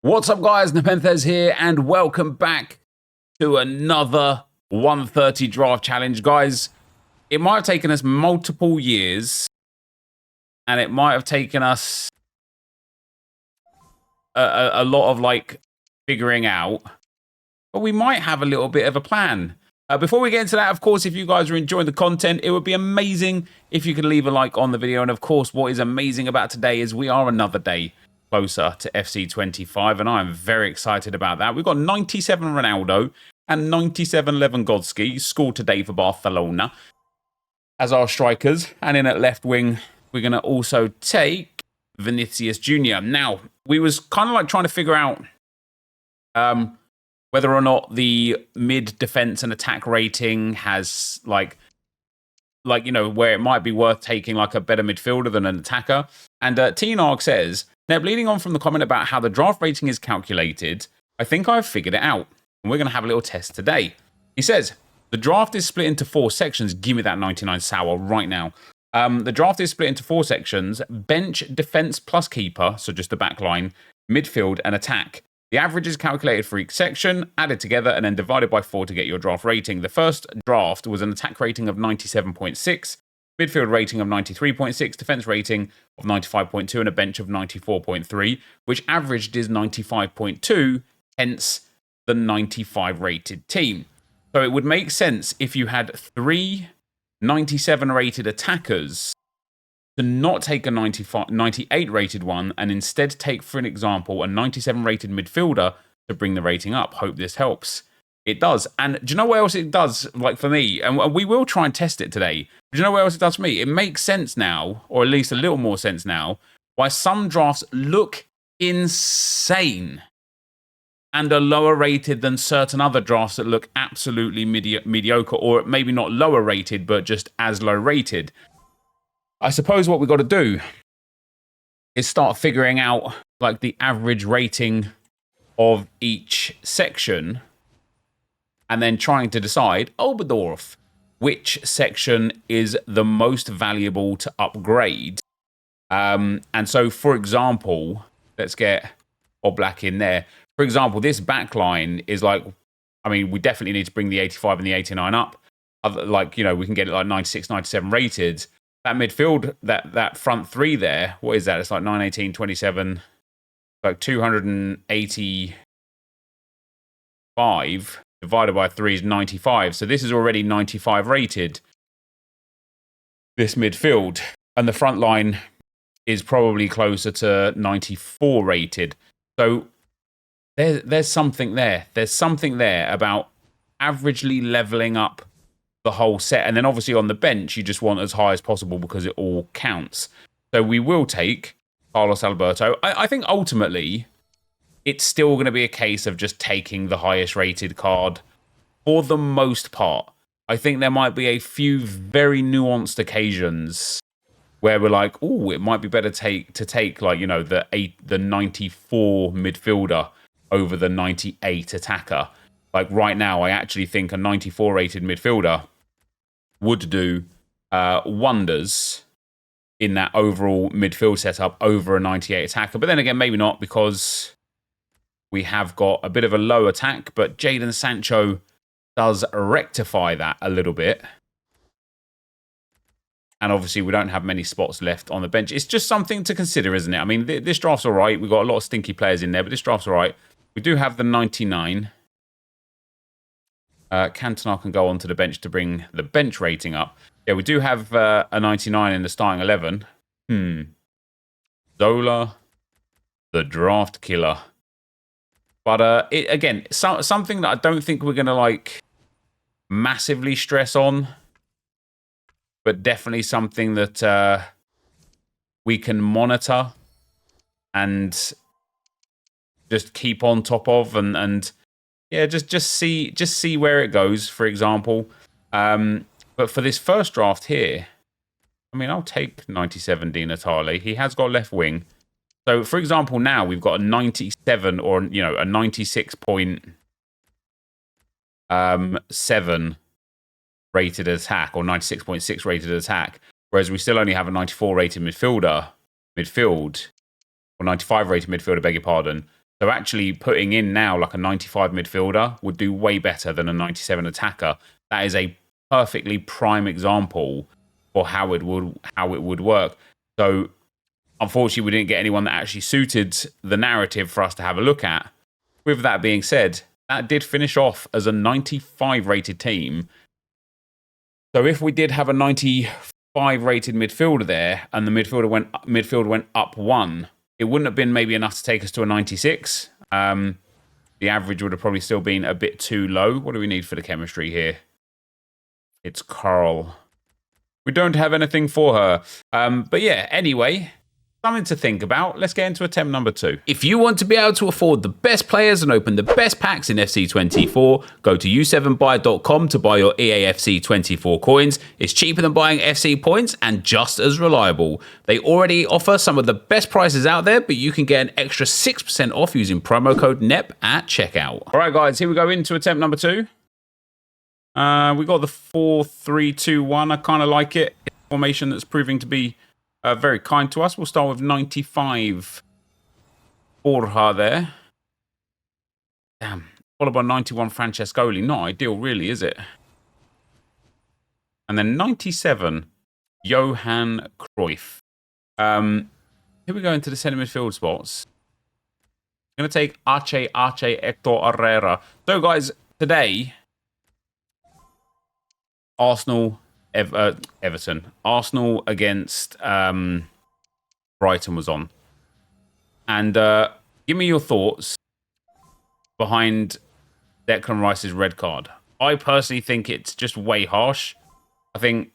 What's up, guys? NepentheZ here, and welcome back to another 130 draft challenge. Guys, it might have taken us multiple years, and it might have taken us a lot of figuring out, but we might have a little bit of a plan. Before we get into that, of course, if you guys are enjoying the content, it would be amazing if you could leave a like on the video. And of course, what is amazing about today is we are another day closer to FC 25, and I'm very excited about that. We've got 97 Ronaldo and 97 Lewandowski, scored today for Barcelona, as our strikers. And in at left wing, we're going to also take Vinicius Jr. Now, we was kind of like trying to figure out whether or not the mid defense and attack rating has where it might be worth taking like a better midfielder than an attacker. And Teenarg says, now, leading on from the comment about how the draft rating is calculated, I think I've figured it out. And we're going to have a little test today. He says, the draft is split into 4 sections. Give me that 99 sour right now. The draft is split into 4 sections: bench, defense plus keeper, so just the back line, midfield, and attack. The average is calculated for each section, added together, and then divided by 4 to get your draft rating. The first draft was an attack rating of 97.6, midfield rating of 93.6, defense rating of 95.2, and a bench of 94.3, which averaged is 95.2, hence the 95 rated team. So it would make sense if you had 3 97 rated attackers to not take a 98 rated one and instead take, for an example, a 97 rated midfielder to bring the rating up. Hope this helps. It does. And do you know what else it does, like for me? And we will try and test it today. Do you know what else it does for me? It makes sense now, or at least a little more sense now, why some drafts look insane and are lower rated than certain other drafts that look absolutely mediocre, or maybe not lower rated, but just as low rated. I suppose what we've got to do is start figuring out like the average rating of each section, and then trying to decide, Oberdorf, which section is the most valuable to upgrade. And so, for example, let's get Oblak in there. For example, this back line is like, I mean, we definitely need to bring the 85 and the 89 up. We can get it like 96, 97 rated. That midfield, that front 3 there, what is that? It's like 9, 18, 27, like 285 divided by 3 is 95. So this is already 95 rated, this midfield. And the front line is probably closer to 94 rated. So there's something there. There's something there about averagely leveling up the whole set. And then obviously on the bench, you just want as high as possible because it all counts. So we will take Carlos Alberto. I think ultimately it's still going to be a case of just taking the highest rated card for the most part. I think there might be a few very nuanced occasions where we're like, oh, it might be better to take like, the 94 midfielder over the 98 attacker. Like right now, I actually think a 94 rated midfielder would do wonders in that overall midfield setup over a 98 attacker. But then again, maybe not, because we have got a bit of a low attack, but Jadon Sancho does rectify that a little bit. And obviously, we don't have many spots left on the bench. It's just something to consider, isn't it? I mean, this draft's all right. We've got a lot of stinky players in there, but this draft's all right. We do have the 99. Cantona can go onto the bench to bring the bench rating up. Yeah, we do have a 99 in the starting 11. Zola, the draft killer. But again, something that I don't think we're going to massively stress on, but definitely something that we can monitor and just keep on top of, and yeah, just see where it goes, for example. But for this first draft here, I mean, I'll take 97 Di Natale. He has got left wing. So, for example, now we've got a 97 or, a 96.7 rated attack, or 96.6 rated attack, whereas we still only have a 94 rated midfield, or 95 rated midfielder, beg your pardon. So actually putting in now like a 95 midfielder would do way better than a 97 attacker. That is a perfectly prime example for how it would work. So unfortunately, we didn't get anyone that actually suited the narrative for us to have a look at. With that being said, that did finish off as a 95 rated team. So if we did have a 95 rated midfielder there and the midfielder went up 1, it wouldn't have been maybe enough to take us to a 96. The average would have probably still been a bit too low. What do we need for the chemistry here? It's Carl. We don't have anything for her. But yeah, anyway, something to think about. Let's get into attempt number 2. If you want to be able to afford the best players and open the best packs in FC24, go to u7buy.com to buy your EAFC24 coins. It's cheaper than buying FC points and just as reliable. They already offer some of the best prices out there, but you can get an extra 6% off using promo code NEP at checkout. All right, guys, here we go into attempt number 2. We got the 4-3-2-1. I kind of like it. It's a formation that's proving to be very kind to us. We'll start with 95 Borja there. Damn. Followed by 91 Francescoli. Not ideal, really, is it? And then 97 Johan Cruyff. Here we go into the centre midfield spots. I'm going to take Arce, Hector Herrera. So, guys, today, Arsenal... Everton. Arsenal against Brighton was on. And give me your thoughts behind Declan Rice's red card. I personally think it's just way harsh. I think,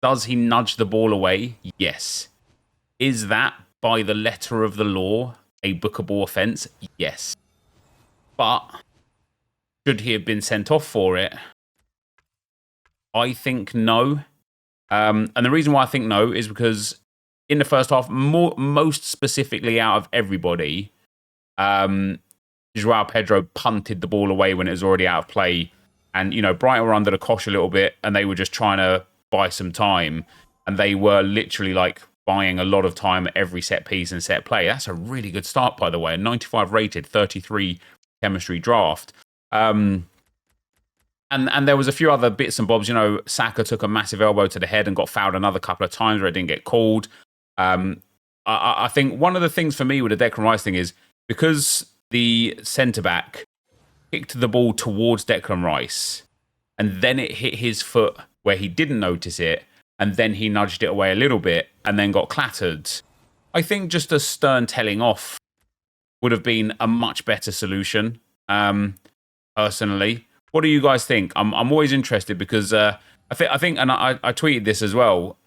does he nudge the ball away? Yes. Is that, by the letter of the law, a bookable offence? Yes. But should he have been sent off for it? I think no. And the reason why I think no is because in the first half, most specifically out of everybody, Joao Pedro punted the ball away when it was already out of play. And, you know, Brighton were under the cosh a little bit and they were just trying to buy some time. And they were literally like buying a lot of time at every set piece and set play. That's a really good start, by the way. A 95 rated, 33 chemistry draft. And there was a few other bits and bobs. You know, Saka took a massive elbow to the head and got fouled another couple of times where it didn't get called. I think one of the things for me with the Declan Rice thing is because the centre-back kicked the ball towards Declan Rice and then it hit his foot where he didn't notice it and then he nudged it away a little bit and then got clattered. I think just a stern telling off would have been a much better solution, personally. What do you guys think? I'm always interested because I think, and I tweeted this as well.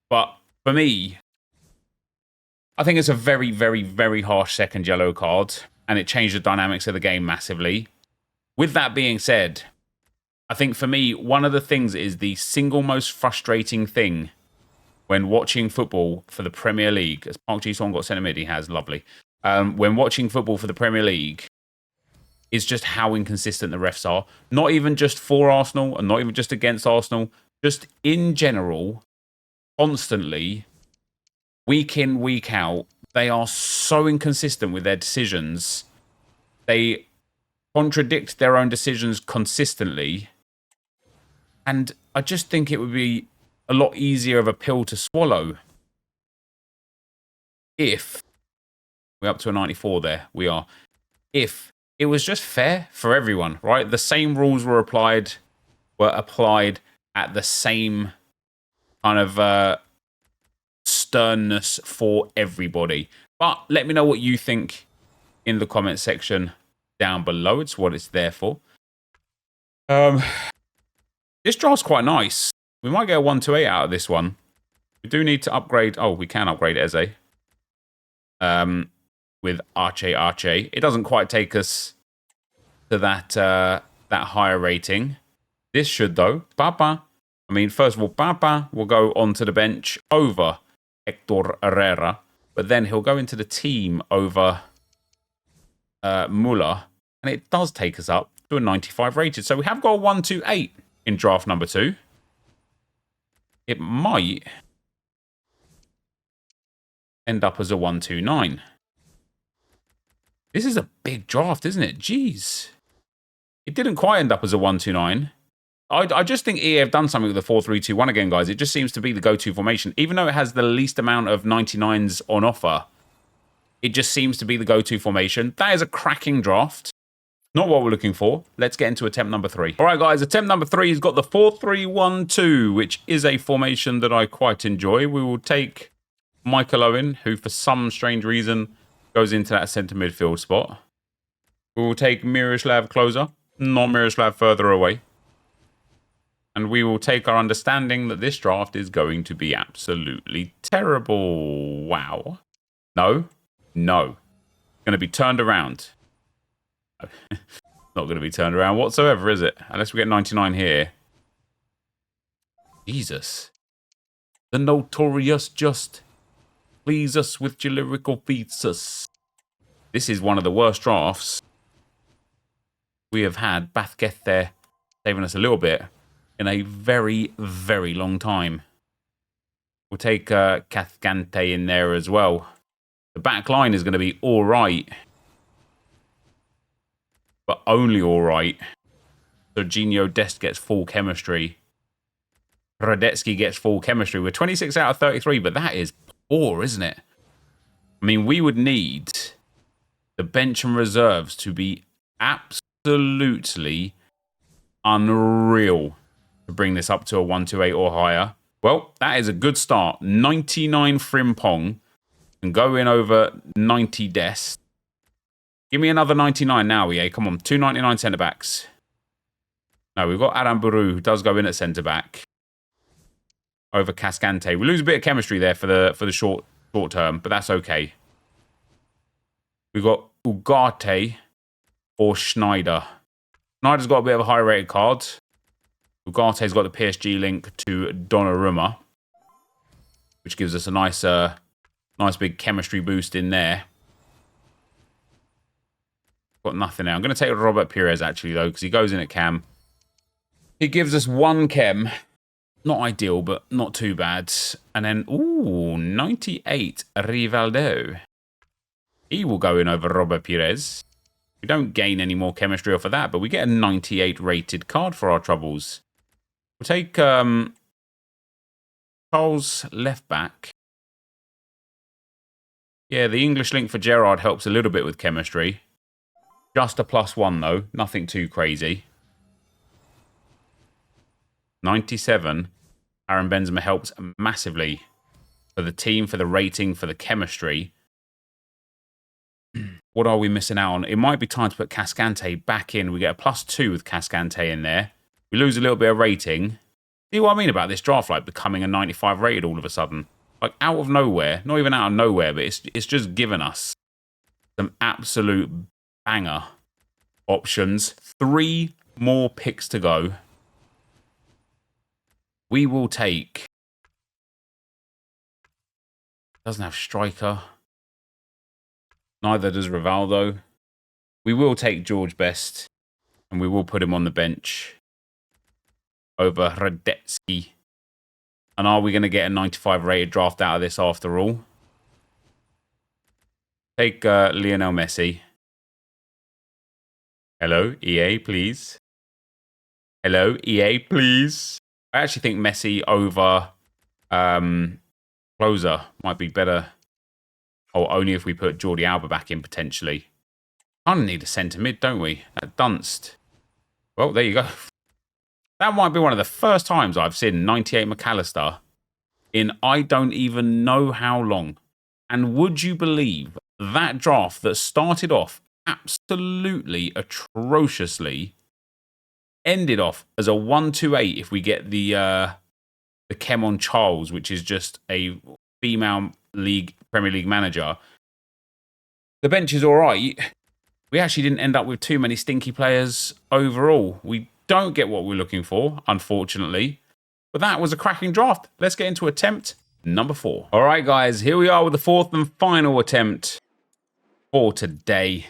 But for me, I think it's a very, very, very harsh second yellow card, and it changed the dynamics of the game massively. With that being said, I think for me, one of the things is the single most frustrating thing when watching football for the Premier League. As Park Ji-sung got centre mid, he has lovely. When watching football for the Premier League, is just how inconsistent the refs are. Not even just for Arsenal and not even just against Arsenal. Just in general, constantly, week in, week out, they are so inconsistent with their decisions. They contradict their own decisions consistently. And I just think it would be a lot easier of a pill to swallow if... We're up to a 94 there. We are. If it was just fair for everyone, right? The same rules were applied at the same kind of sternness for everybody. But let me know what you think in the comment section down below. It's what it's there for. This draft's quite nice. We might get a 128 out of this one. We do need to upgrade. Oh, we can upgrade Eze. With Arce. It doesn't quite take us to that higher rating. This should, though. Papa. I mean, first of all, Papa will go onto the bench over Hector Herrera, but then he'll go into the team over Muller, and it does take us up to a 95 rated. So we have got a 128 in draft number 2. It might end up as a 129. This is a big draft, isn't it? Jeez. It didn't quite end up as a 1-2-9. I just think EA have done something with the 4-3-2-1 again, guys. It just seems to be the go-to formation. Even though it has the least amount of 99s on offer, it just seems to be the go-to formation. That is a cracking draft. Not what we're looking for. Let's get into attempt number 3. All right, guys. Attempt number 3 has got the 4-3-1-2, which is a formation that I quite enjoy. We will take Michael Owen, who for some strange reason goes into that centre midfield spot. We will take Miroslav closer, not Miroslav further away. And we will take our understanding that this draft is going to be absolutely terrible. Wow. No. No. Going to be turned around. Not going to be turned around whatsoever, is it? Unless we get 99 here. Jesus. The notorious just. Please us with your lyrical feats. This is one of the worst drafts we have had. Bathgeth there saving us a little bit in a very, very long time. We'll take Kathgante in there as well. The back line is going to be all right. But only all right. Serginho Dest gets full chemistry. Radetzky gets full chemistry. We're 26 out of 33, but that is poor, isn't it? I mean, we would need the bench and reserves to be absolutely unreal to bring this up to a 1-2-8 or higher. Well, that is a good start. 99 Frimpong and go in over 90 Dest. Give me another 99 now, EA. Come on, 299 centre-backs. No, we've got Adam Buru, who does go in at centre-back. Over Cascante. We lose a bit of chemistry there for the short term, but that's okay. We've got Ugarte or Schneider. Schneider's got a bit of a high-rated card. Ugarte's got the PSG link to Donnarumma, which gives us a nice big chemistry boost in there. Got nothing now. I'm going to take Robert Pires, actually, though, because he goes in at cam. He gives us 1 chem. Not ideal, but not too bad. And then, ooh, 98 Rivaldo. He will go in over Robert Pires. We don't gain any more chemistry off of that, but we get a 98 rated card for our troubles. We'll take Charles left back. Yeah, the English link for Gerrard helps a little bit with chemistry. Just a +1, though. Nothing too crazy. 97. Aaron Benzema helps massively for the team, for the rating, for the chemistry. What are we missing out on? It might be time to put Cascante back in. We get a +2 with Cascante in there. We lose a little bit of rating. See what I mean about this draft, like becoming a 95 rated all of a sudden? Like out of nowhere. Not even out of nowhere, but it's just given us some absolute banger options. 3 more picks to go. We will take... Doesn't have striker. Neither does Rivaldo. We will take George Best. And we will put him on the bench. Over Radetzky. And are we going to get a 95 rated draft out of this after all? Take Lionel Messi. Hello, EA, please. Hello, EA, please. I actually think Messi over Closer might be better. Oh, only if we put Jordi Alba back in, potentially. Kind of need a centre mid, don't we? That Dunst. Well, there you go. That might be one of the first times I've seen 98 McAllister in I don't even know how long. And would you believe that draft that started off absolutely atrociously ended off as a 1-2-8 if we get the chem on Charles, which is just a female Premier League manager. The bench is all right. We actually didn't end up with too many stinky players overall. We don't get what we're looking for, unfortunately. But that was a cracking draft. Let's get into attempt number 4. All right, guys, here we are with the 4th and final attempt for today.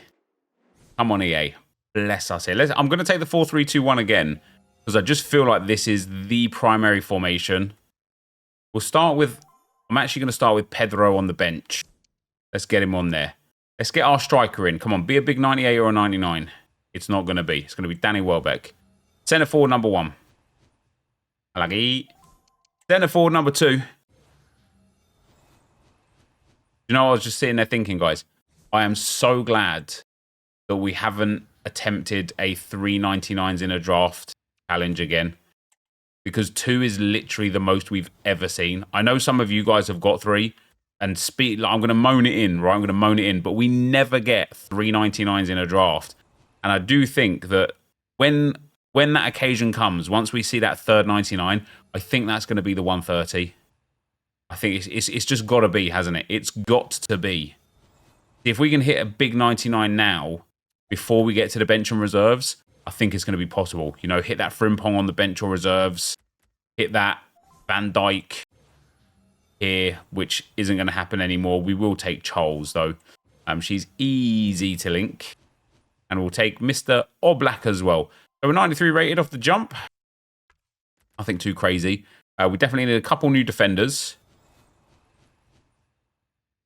Come on, EA. Bless us here. I'm going to take the 4-3-2-1 again because I just feel like this is the primary formation. We'll start with... I'm actually going to start with Pedro on the bench. Let's get him on there. Let's get our striker in. Come on, be a big 98 or a 99. It's not going to be. It's going to be Danny Welbeck. Centre forward number 1. Alagi. Centre forward number 2. You know, I was just sitting there thinking, guys, I am so glad that we haven't attempted a 399s in a draft challenge again. Because 2 is literally the most we've ever seen. I know some of you guys have got 3. And I'm going to moan it in, right? I'm going to moan it in. But we never get 399s in a draft. And I do think that when that occasion comes, once we see that third 99, I think that's going to be the 130. I think it's just got to be, hasn't it? It's got to be. If we can hit a big 99 now, before we get to the bench and reserves, I think it's going to be possible. You know, hit that Frimpong on the bench or reserves. Hit that Van Dijk here, which isn't going to happen anymore. We will take Charles, though. She's easy to link. And we'll take Mr. Oblak as well. So we're 93 rated off the jump. Nothing too crazy. We definitely need a couple new defenders.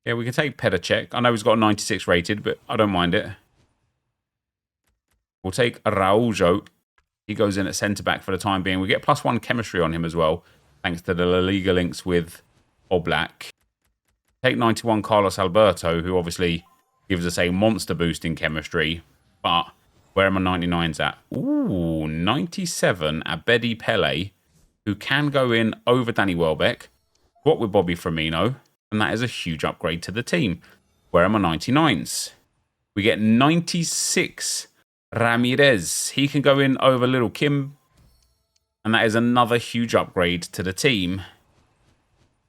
Yeah, we can take Pedacek. I know he's got a 96 rated, but I don't mind it. We'll take Araujo. He goes in at centre-back for the time being. We get +1 chemistry on him as well, thanks to the La Liga links with Oblak. Take 91 Carlos Alberto, who obviously gives us a monster boost in chemistry. But where are my 99s at? Ooh, 97 Abedi Pele, who can go in over Danny Welbeck. What with Bobby Firmino? And that is a huge upgrade to the team. Where are my 99s? We get 96 Ramirez. He can go in over Little Kim. And that is another huge upgrade to the team.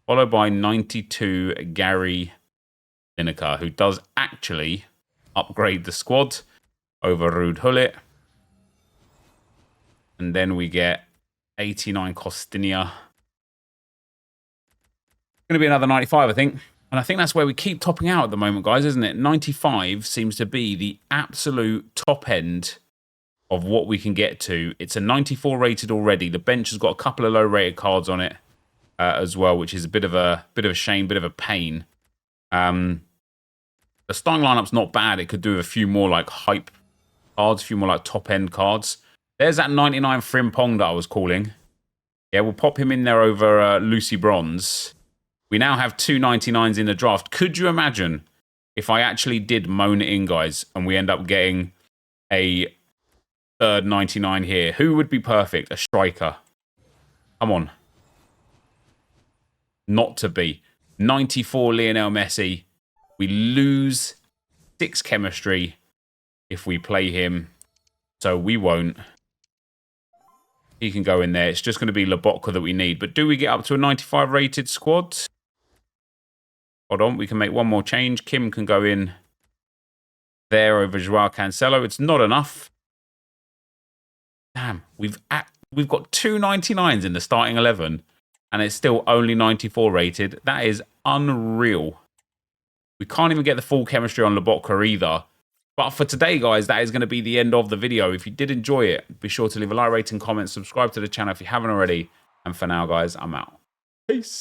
Followed by 92 Gary Lineker, who does actually upgrade the squad over Ruud Gullit. And then we get 89 Costinha. Going to be another 95, I think. And I think that's where we keep topping out at the moment, guys, isn't it? 95 seems to be the absolute top end of what we can get to. It's a 94 rated already. The bench has got a couple of low rated cards on it as well, which is a bit of a shame, bit of a pain. The starting lineup's not bad. It could do a few more like hype cards, a few more like top end cards. There's that 99 Frimpong that I was calling. Yeah, we'll pop him in there over Lucy Bronze. We now have 2 99s in the draft. Could you imagine if I actually did moan it in, guys, and we end up getting a third 99 here? Who would be perfect? A striker. Come on. Not to be. 94 Lionel Messi. We lose 6 chemistry if we play him. So we won't. He can go in there. It's just going to be Lobotka that we need. But do we get up to a 95 rated squad? Hold on, we can make one more change. Kim can go in there over Joao Cancelo. It's not enough. Damn, we've got 2 99s in the starting 11, and it's still only 94 rated. That is unreal. We can't even get the full chemistry on Lobotka either. But for today, guys, that is going to be the end of the video. If you did enjoy it, be sure to leave a like, rating, comment, subscribe to the channel if you haven't already. And for now, guys, I'm out. Peace.